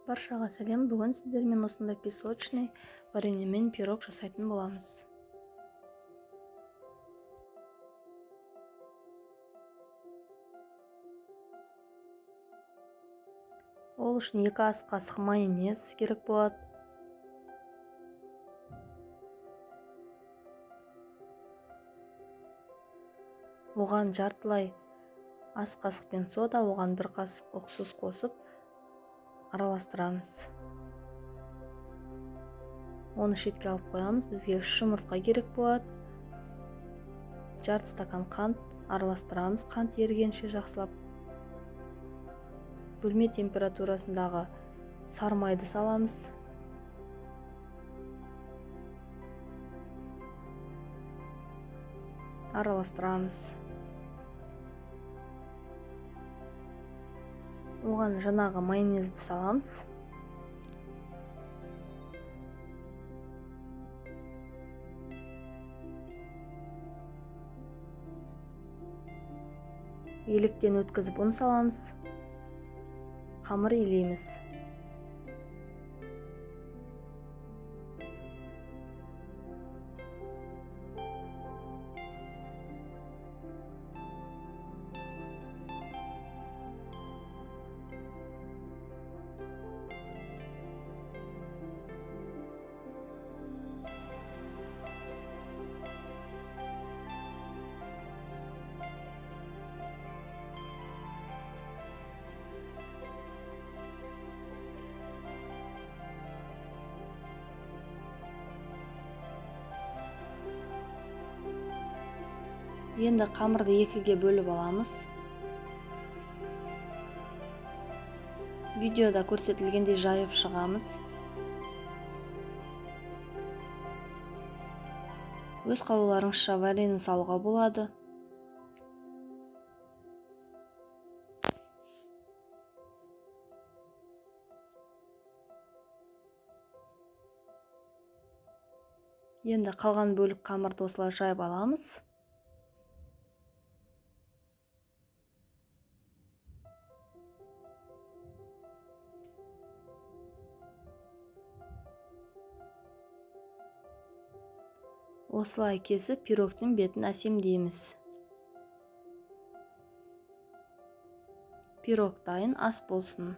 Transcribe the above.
Баршаға сәлем. Бүгін сіздермен осындай песочный вареньемен пирог жасайтын боламыз. Ол үшін 2 ас қасық майонез керек болады. Оған жартылай ас қасықпен сода, оған 1 қасық уксус қосып араластырамыз. Оны шетке алып қоямыз. Бізге 3 жұмыртқа керек болады. Жарты стакан қант араластырамыз. Қант ерігенше жақсылап. Бөлме температурасындағы сары майды саламыз. Араластырамыз. Оған жаңағы майонезді саламыз. Електен өткізіп ұн саламыз. Қамыр илейміз. Енді қамырды 2-ге бөліп аламыз. Видеода көрсетілгендей жайып шығамыз. Өз қалауларыңызша варенье салуға болады. Енді қалған бөлік қамырды осылай жайып аламыз. Осылай кесіп пирогтың бетін әсемдейміз. Пирог дайын, ас болсын.